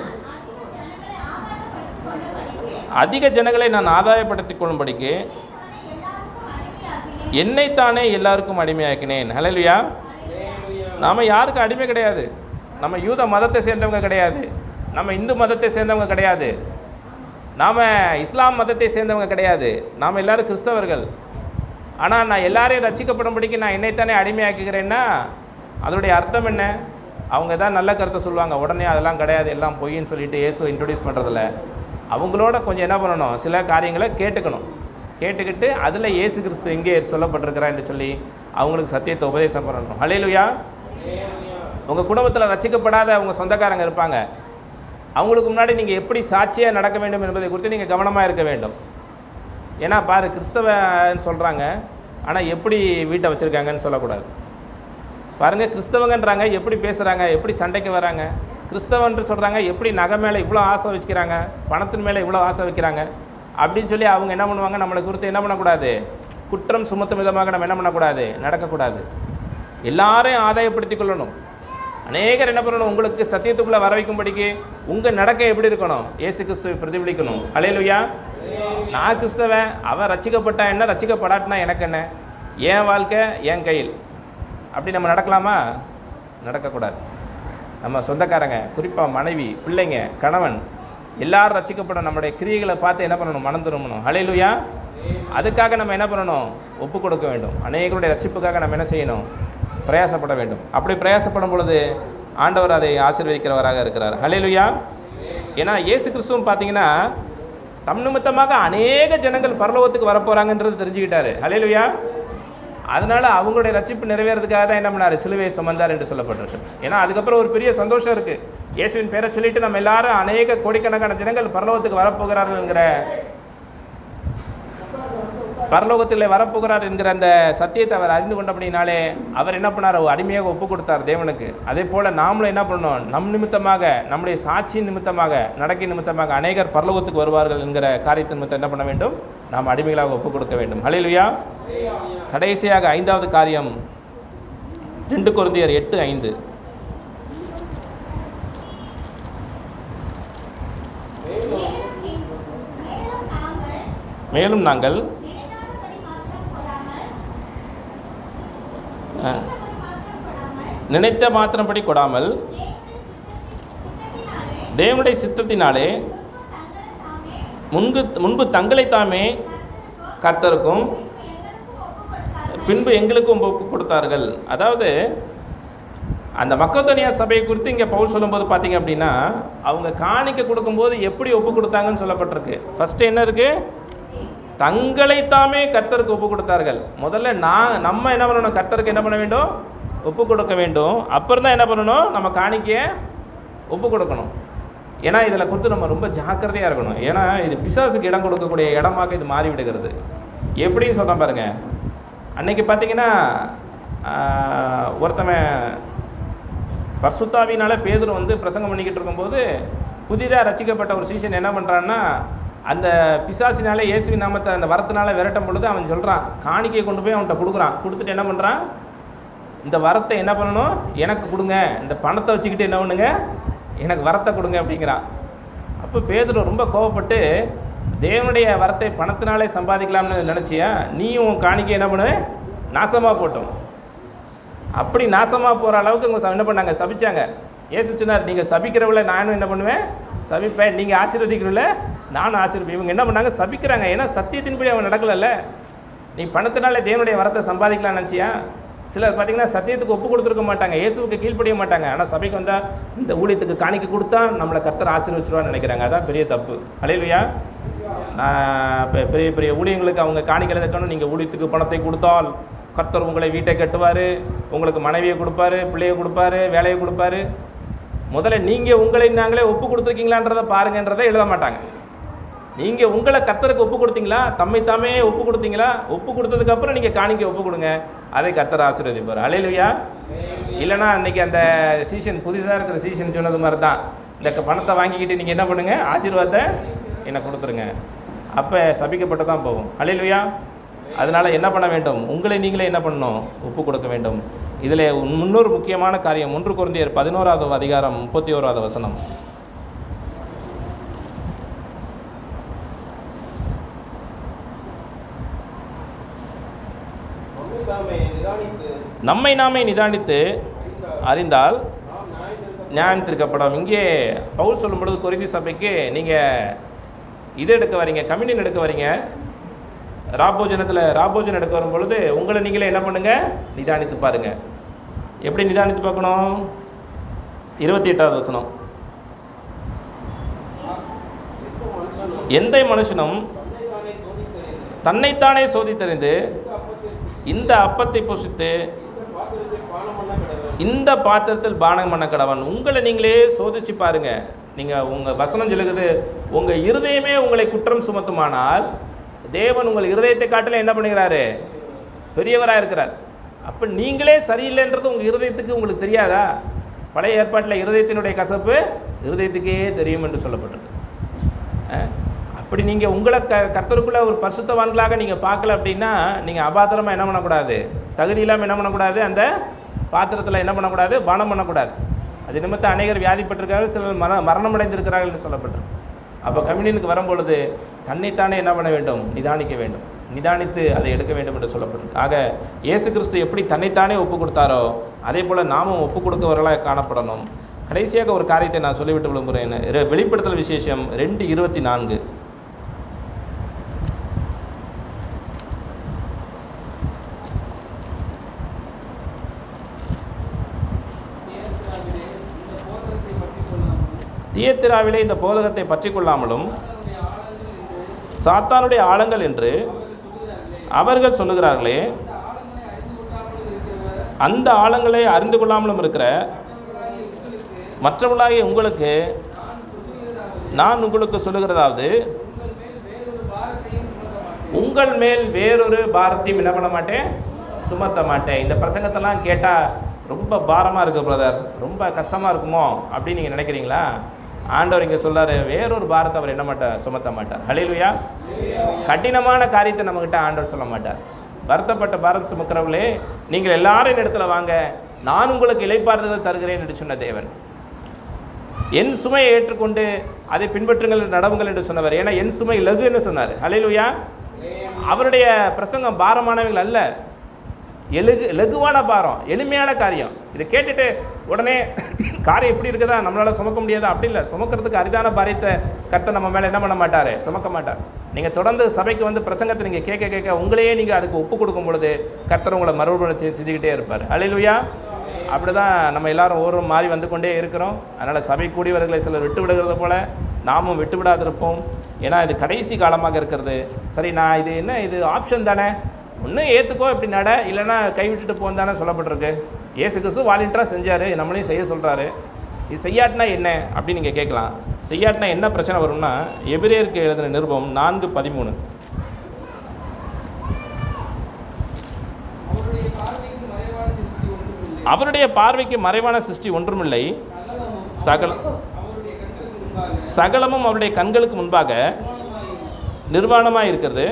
அதிக ஜனங்களை நான் ஆதாயப்படுத்திக் கொள்ளும்படிக்கு என்னைத்தானே எல்லாருக்கும் அடிமையாக்கினேன். ஹல்லேலூயா. நாம் யாருக்கும் அடிமை கிடையாது. நம்ம யூத மதத்தை சேர்ந்தவங்க கிடையாது, நம்ம இந்து மதத்தை சேர்ந்தவங்க கிடையாது, நாம் இஸ்லாம் மதத்தை சேர்ந்தவங்க கிடையாது, நாம் எல்லோரும் கிறிஸ்தவர்கள். ஆனால் நான் எல்லாரையும் ரட்சிக்கப்படும்படிக்கு நான் என்னைத்தானே அடிமையாக்குகிறேன்னா அதனுடைய அர்த்தம் என்ன? அவங்க தான் நல்ல கருத்தை சொல்லுவாங்க, உடனே அதெல்லாம் கிடையாது, எல்லாம் பொய்ன்னு சொல்லிட்டு இயேசுவை இன்ட்ரடியூஸ் பண்ணுறதில்ல. அவங்களோட கொஞ்சம் என்ன பண்ணணும், சில காரியங்களை கேட்டுக்கிட்டு அதில் இயேசு கிறிஸ்து எங்கே சொல்லப்பட்டிருக்கிறார் என்று சொல்லி அவங்களுக்கு சத்தியத்தை உபதேசம் பண்ணணும். ஹல்லேலூயா. உங்கள் குடும்பத்தில் ரட்சிக்கப்படாத அவங்க சொந்தக்காரங்க இருப்பாங்க, அவங்களுக்கு முன்னாடி நீங்கள் எப்படி சாட்சியாக நடக்க வேண்டும் என்பதை குறித்து நீங்கள் கவனமாக இருக்க வேண்டும். ஏன்னா பாரு, கிறிஸ்தவன்னு சொல்கிறாங்க, ஆனால் எப்படி வீட்டை வச்சுருக்காங்கன்னு சொல்லக்கூடாது. பாருங்கள், கிறிஸ்தவங்கன்றாங்க, எப்படி பேசுகிறாங்க, எப்படி சண்டைக்கு வராங்க. கிறிஸ்தவன்று சொல்கிறாங்க, எப்படி நகை மேலே இவ்வளோ ஆசை வச்சுக்கிறாங்க, பணத்தின் மேலே இவ்வளோ ஆசை வைக்கிறாங்க அப்படின்னு சொல்லி அவங்க என்ன பண்ணுவாங்க, நம்மளை குறித்து என்ன பண்ணக்கூடாது, குற்றம் சுமத்தும் விதமாக நம்ம என்ன பண்ணக்கூடாது, நடக்கக்கூடாது. எல்லாரையும் ஆதாயப்படுத்திக் கொள்ளணும். அநேகர் என்ன பண்ணணும், உங்களுக்கு சத்தியத்துக்குள்ளே வர வைக்கும்படிக்கு உங்கள் நடக்க எப்படி இருக்கணும், இயேசு கிறிஸ்துவை பிரதிபலிக்கணும். ஹல்லேலூயா. நான் கிறிஸ்தவன், அவன் ரட்சிக்கப்பட்டா என்ன, ரட்சிக்கப்படாட்டினா எனக்கு என்ன, என் வாழ்க்கை என் கையில், அப்படி நம்ம நடக்கலாமா? நடக்கக்கூடாது. நம்ம சொந்தக்காரங்க, குறிப்பாக மனைவி, பிள்ளைங்க, கணவன் எல்லாரும் ரட்சிக்கப்படும். நம்முடைய கிரியைகளை பார்த்து என்ன பண்ணணும், மனம் திரும்பணும். ஹல்லேலூயா. அதுக்காக நம்ம என்ன பண்ணணும், ஒப்பு கொடுக்க வேண்டும். அநேகருடைய ரட்சிப்புக்காக நம்ம என்ன செய்யணும், பிரயாசப்பட வேண்டும். அப்படி பிரயாசப்படும் பொழுது ஆண்டவர் அதை ஆசீர்வதிக்கிறவராக இருக்கிறார். ஹல்லேலூயா. ஏன்னா இயேசு கிறிஸ்துவும் பார்த்தீங்கன்னா தம் நிமித்தமாக அநேக ஜனங்கள் பரலோகத்துக்கு வரப்போகிறாங்கன்றது தெரிஞ்சுக்கிட்டாரு. ஹல்லேலூயா. அதனால் அவங்களுடைய ரட்சிப்பு நிறைவேறதுக்காக தான் என்ன பண்ணார், சிலுவையை சுமந்தார் என்று சொல்லப்பட்டிருக்கு. ஏன்னா அதுக்கப்புறம் ஒரு பெரிய சந்தோஷம் இருக்குது. இயேசுவின் பேரை சொல்லிட்டு நம்ம எல்லாரும் அநேக கோடிக்கணக்கான ஜனங்கள் பரலோகத்துக்கு வரப்போகிறார்கள் என்கிற பரலோகத்தில் வரப்போகிறார் என்கிற அந்த சத்தியத்தை அவர் அறிந்து கொண்டபடினாலே அவர் என்ன பண்ணார், அடிமையாக ஒப்பு கொடுத்தார் தேவனுக்கு. அதே போல் நாமளும் என்ன பண்ணணும், நம் நிமித்தமாக, நம்முடைய சாட்சியின் நிமித்தமாக, நடக்கை நிமித்தமாக அநேகர் பரலோகத்துக்கு வருவார்கள் என்கிற காரியத்தின் நிமித்தம் என்ன பண்ண வேண்டும், நாம் அடிமைகளாக ஒப்பு கொடுக்க வேண்டும். ஹல்லேலூயா. கடைசியாக 5வது காரியம் 2 கொரிந்தியர் 8:5. மேலும் நாங்கள் நினைத்த மாத்திரப்படி கொடாமல் தேவனுடைய சித்தத்தினாலே முன்பு தங்களைத்தாமே கர்த்தருக்கும் பின்பு எங்களுக்கும் ஒப்பு கொடுத்தார்கள். அதாவது அந்த மக்கதோனியா சபையை குறித்து இங்கே பவுல் சொல்லும்போது பார்த்தீங்க அப்படின்னா, அவங்க காணிக்கை கொடுக்கும்போது எப்படி ஒப்பு கொடுத்தாங்கன்னு சொல்லப்பட்டிருக்கு. ஃபஸ்ட்டு என்ன இருக்குது, தங்களைத்தாமே கர்த்தருக்கு ஒப்பு கொடுத்தார்கள். முதல்ல நம்ம என்ன பண்ணணும், கர்த்தருக்கு என்ன பண்ண வேண்டும், ஒப்பு கொடுக்க வேண்டும். அப்புறம் தான் என்ன பண்ணணும், நம்ம காணிக்கையை ஒப்பு கொடுக்கணும். ஏன்னா இதில் குறித்து நம்ம ரொம்ப ஜாக்கிரதையாக இருக்கணும். ஏன்னா இது பிசாசுக்கு இடம் கொடுக்கக்கூடிய இடமாக இது மாறி விடுகிறது. எப்படின்னு சொல்கிறேன் பாருங்கள். அன்றைக்கி பார்த்தீங்கன்னா ஒருத்தவன் பரிசுத்தாவினால பேதுரு பிரசங்கம் பண்ணிக்கிட்டு இருக்கும்போது புதிதாக ரசிக்கப்பட்ட ஒரு சீசன் என்ன பண்ணுறான்னா, அந்த பிசாசினாலே இயேசுவின் நாமத்தை அந்த வரத்தினால விரட்டும் பொழுது அவன் சொல்கிறான், காணிக்கையை கொண்டு போய் அவன்கிட்ட கொடுக்குறான். கொடுத்துட்டு என்ன பண்ணுறான், இந்த வரத்தை என்ன பண்ணணும், எனக்கு கொடுங்க, இந்த பணத்தை வச்சுக்கிட்டு என்ன பண்ணுங்க, எனக்கு வரத்தை கொடுங்க அப்படிங்கிறான். அப்போ பேதுரு ரொம்ப கோவப்பட்டு, தேவனுடைய வரத்தை பணத்தினாலே சம்பாதிக்கலாம்னு நினச்சியா, நீயும் உன் காணிக்கை என்ன பண்ணு, நாசமாக போட்டோம். அப்படி நாசமாக போகிற அளவுக்கு அவங்க என்ன பண்ணாங்க, சபிச்சாங்க. ஏசு சொன்னார், நீங்கள் சபிக்கிறவள நானும் என்ன பண்ணுவேன், சபிப்பேன். நீங்கள் ஆசீர்வதிக்கிறவள நானும் ஆசீர்வதிப்பேன். இவங்க என்ன பண்ணாங்க, சபிக்கிறாங்க. ஏன்னா சத்தியத்தின்படி அவன் நடக்கலைல்ல. நீ பணத்தினாலே தேவனுடைய வரத்தை சம்பாதிக்கலாம்னு நினச்சியா? சிலர் பார்த்தீங்கன்னா சத்தியத்துக்கு ஒப்பு கொடுத்துருக்க மாட்டாங்க, இயேசுவுக்கு கீழ்ப்படிய மாட்டாங்க. ஆனால் சபைக்கு வந்தால் இந்த ஊழியத்துக்கு காணிக்க கொடுத்தா நம்மளை கர்த்தர் ஆசீர்வதிச்சிருவான்னு நினைக்கிறாங்க. அதான் பெரிய தப்பு. அல்லேலூயா. நான் இப்போ பெரிய பெரிய ஊழியங்களுக்கு அவங்க காணிக்கலை இருக்கணும். நீங்கள் ஊழியத்துக்கு பணத்தை கொடுத்தால் கர்த்தர் உங்களை வீட்டை கட்டுவார், உங்களுக்கு மனைவியை கொடுப்பாரு, பிள்ளையை கொடுப்பாரு, வேலையை கொடுப்பாரு. முதல்ல நீங்கள் உங்களை நாங்களே ஒப்பு கொடுத்துருக்கீங்களான்றதை பாருங்கன்றதை எழுத மாட்டாங்க. நீங்கள் உங்களை கர்த்தருக்கு ஒப்பு கொடுத்தீங்களா, தம்மை தாமே ஒப்பு கொடுத்தீங்களா? ஒப்பு கொடுத்ததுக்கப்புறம் நீங்கள் காணிக்க ஒப்பு கொடுங்க, அதை கர்த்தர் ஆசீர்வதிப்பார். அல்லேலூயா. இல்லைனா அன்றைக்கி அந்த சீசன் புதுசாக இருக்கிற சீசன் சொன்னது மாதிரி தான், இந்த பணத்தை வாங்கிக்கிட்டு நீங்கள் என்ன பண்ணுங்கள், ஆசீர்வாதத்தை என்ன கொடுத்துருங்க. அப்போ சபிக்கப்பட்டு தான் போகும். அல்லேலூயா. அதனால் என்ன பண்ண வேண்டும், உங்களை நீங்களே என்ன பண்ணணும், ஒப்பு கொடுக்க வேண்டும். இதில் இன்னொரு முக்கியமான காரியம், 1 கொரிந்தியர் 11வது அதிகாரம் 31வது வசனம். நம்மை நாமே நிதானித்து அறிந்தால் நியாயம் தீர்க்கப்படும். இங்கே பவுல் சொல்லும் பொழுது கொரிந்தி சபைக்கு, நீங்கள் இது எடுக்க வரீங்க, கம்யூனியன் எடுக்க வரீங்க, ராபோஜனம் எடுக்க வரும் பொழுது உங்களை நீங்களே என்ன பண்ணுங்கள், நிதானித்து பாருங்கள். எப்படி நிதானித்து பார்க்கணும்? 28வது வசனம். எந்த மனுஷனும் தன்னைத்தானே சோதித்தறிந்து இந்த அப்பத்தை புசித்து இந்த பாத்திரத்தில் பானம் பண்ண கடவன். உங்களை நீங்களே சோதிச்சு பாருங்க. நீங்கள் உங்கள் வசனம் சொல்லுகிறது, உங்கள் இருதயமே உங்களை குற்றம் சுமத்துமானால் தேவன் உங்கள் இருதயத்தை காட்டில என்ன பண்ணுகிறாரு, பெரியவராக இருக்கிறார். அப்போ நீங்களே சரியில்லைன்றது உங்கள் இருதயத்துக்கு உங்களுக்கு தெரியாதா? பழைய ஏற்பாட்டில் இருதயத்தினுடைய கசப்பு இருதயத்துக்கே தெரியும் என்று சொல்லப்பட்டிருக்கு. அப்படி நீங்கள் உங்களை கர்த்தருக்குள்ளே ஒரு பரிசுத்தவான்களாக நீங்கள் பார்க்கல அப்படின்னா, நீங்கள் அபாத்திரமாக என்ன பண்ணக்கூடாது, தகுதி இல்லாமல் என்ன பண்ணக்கூடாது, அந்த பாத்திரத்தில் என்ன பண்ணக்கூடாது, பானம் பண்ணக்கூடாது. அது நிமித்தம் அநேகர் வியாதிப்பட்டிருக்கார்கள், சிலர் மரணம் அடைந்திருக்கிறார்கள் என்று சொல்லப்பட்டிருக்கு. அப்போ கம்யூனியனுக்கு வரும்பொழுது தன்னைத்தானே என்ன பண்ண வேண்டும், நிதானிக்க வேண்டும், நிதானித்து அதை எடுக்க வேண்டும் என்று சொல்லப்பட்டிருக்கு. ஆக இயேசு கிறிஸ்து எப்படி தன்னைத்தானே ஒப்பு கொடுத்தாரோ அதே போல் நாமும் ஒப்பு கொடுக்கவர்களாக காணப்படணும். கடைசியாக ஒரு காரியத்தை நான் சொல்லிவிட்டு விரும்புகிறேன். வெளிப்படுத்தல் விசேஷம் 2:24. தியத்திராவிலே இந்த போதகத்தை பற்றி கொள்ளாமலும் சாத்தானுடைய ஆழங்கள் என்று அவர்கள் சொல்லுகிறார்களே, அந்த ஆழங்களை அறிந்து கொள்ளாமலும் இருக்கிற மற்றவர்களாகிய உங்களுக்கு நான் உங்களுக்கு சொல்லுகிறதாவது, உங்கள் மேல் வேறொரு பாரத்தையும் என்ன பண்ண மாட்டேன், சுமத்த மாட்டேன். இந்த பிரசங்கத்தெல்லாம் கேட்டால் ரொம்ப பாரமாக இருக்குது பிரதர், ரொம்ப கஷ்டமாக இருக்குமோ அப்படின்னு நீங்கள் நினைக்கிறீங்களா? ஆண்டவர் இங்கே சொல்கிறார், வேறொரு பாரத்தை அவர் என்ன மாட்டார், சுமத்த மாட்டார். ஹல்லேலூயா. கடினமான காரியத்தை நம்மகிட்ட ஆண்டவர் சொல்ல மாட்டார். வருத்தப்பட்ட பாரத சுமக்கிறவர்களே, நீங்கள் எல்லாரும் இடத்துல வாங்க, நான் உங்களுக்கு இளைப்பாறுதல் தருகிறேன் என்று சொன்ன தேவன். என் சுமையை ஏற்றுக்கொண்டு அதை பின்பற்றுங்கள், நடவுங்கள் என்று சொன்னவர். ஏன்னா என் சுமை லகுன்னு சொன்னார். ஹல்லேலூயா. அவருடைய பிரசங்கம் பாரமானவர்கள் அல்ல, லகுவான பாரம், எளிமையான காரியம். இதை கேட்டுட்டு உடனே காரியம் எப்படி இருக்குதா, நம்மளால் சுமக்க முடியாதா, அப்படி இல்லை. சுமக்கிறதுக்கு அரிதான பாரியத்தை கர்த்தர் நம்ம மேலே என்ன பண்ண மாட்டார், சுமக்க மாட்டார். நீங்கள் தொடர்ந்து சபைக்கு வந்து பிரசங்கத்தை நீங்கள் கேட்க உங்களையே நீங்கள் அதுக்கு ஒப்பு கொடுக்கும் பொழுது கர்த்தர் உங்களை மறுபடியும் செஞ்சுக்கிட்டே இருப்பார். ஹல்லேலூயா. அப்படி தான் நம்ம எல்லாரும் ஒவ்வொரு மாறி வந்து கொண்டே இருக்கிறோம். அதனால் சபை கூடியவர்களை சிலர் விட்டு விடுகிறது போல் நாமும் விட்டு விடாதிருப்போம். ஏன்னா இது கடைசி காலமாக இருக்கிறது. சரி, நான் இது என்ன, இது ஆப்ஷன் தானே, ஒன்றும் ஏற்றுக்கோ இப்படி நட, இல்லைன்னா கைவிட்டுட்டு போன்னு தானே சொல்லப்பட்டிருக்கு. இயேசு கிறிஸ்து வாலண்டியராக செஞ்சார், நம்மளையும் செய்ய சொல்கிறாரு. இது செய்யாட்டினா என்ன அப்படின்னு நீங்கள் கேட்கலாம். செய்யாட்டினா என்ன பிரச்சனை வரும்னா, எபிரேயருக்கு எழுதின நிருபம் 4:13. அவருடைய பார்வைக்கு மறைவான சிருஷ்டி ஒன்றுமில்லை, சகலமும் அவருடைய கண்களுக்கு முன்பாக நிர்வாணமாக இருக்கிறது.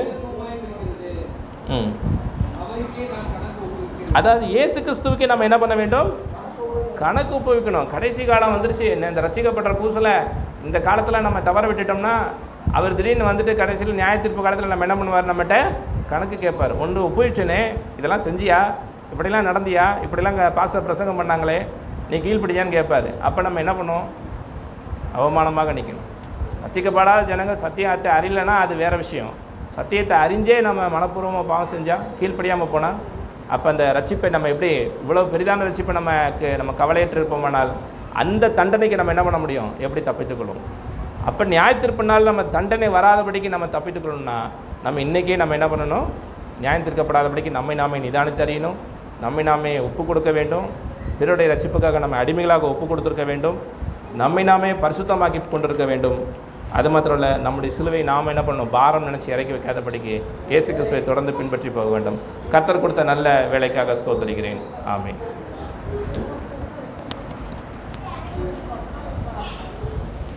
அதாவது இயேசு கிறிஸ்துவுக்கு நம்ம என்ன பண்ண வேண்டும்? கணக்கு ஒப்புவிக்கணும். கடைசி காலம் வந்துருச்சு. இந்த ரட்சிக்கப்பட்ட பூசில் இந்த காலத்தில் நம்ம தவற விட்டுட்டோம்னா அவர் திடீர்னு வந்துட்டு கடைசியில் நியாயத்தீர்ப்பு காலத்தில் நம்ம என்ன பண்ணுவார்? நம்மகிட்ட கணக்கு கேட்பார். ஒன்று ஒப்புவிச்சனே, இதெல்லாம் செஞ்சியா, இப்படிலாம் நடந்தியா, இப்படிலாம் பாஸ்டர் பிரசங்கம் பண்ணாங்களே, நீ கீழ்ப்படியான்னு கேட்பார். அப்போ நம்ம என்ன பண்ணுவோம்? அவமானமாக நிற்கணும். ரட்சிக்கப்படாத ஜனங்கள் சத்தியத்தை அறியலைன்னா அது வேறு விஷயம். சத்தியத்தை அறிஞ்சே நம்ம மனப்பூர்வமாக பாவம் செஞ்சால், கீழ்ப்படியாமல் போனால், அப்போ அந்த ரட்சிப்பை நம்ம எப்படி இவ்வளோ பெரிதான ரட்சிப்பை நம்ம கவலையற்று இருப்போமானால் அந்த தண்டனைக்கு நம்ம என்ன பண்ண முடியும்? எப்படி தப்பித்துக்கொள்ளும்? அப்போ நியாயத்தீர்ப்பினால் நம்ம தண்டனை வராதபடிக்கு நம்ம தப்பித்துக்கொள்ளணும்னா நம்ம இன்றைக்கே நம்ம என்ன பண்ணணும்? நியாயம் தீர்க்கப்படாதபடிக்கு நம்மை நாமே நிதானித்து அறியணும். நம்மை நாமே ஒப்பு கொடுக்க வேண்டும். பிறருடைய ரட்சிப்புக்காக நம்ம அடிமைகளாக ஒப்பு கொடுத்துருக்க வேண்டும். நம்மை நாமே பரிசுத்தமாக்கி கொண்டிருக்க வேண்டும். அது மாத்திரம் இல்லை, நம்முடைய சிலுவை நாம் என்ன பண்ணணும்? பாரம் நினச்சி இறக்கி வைக்காதபடிக்கு இயேசு கிறிஸ்துவை தொடர்ந்து பின்பற்றி போக வேண்டும். கர்த்தர் கொடுத்த நல்ல வேலைக்காக ஸ்தோத்திரிக்கிறேன். ஆமென்.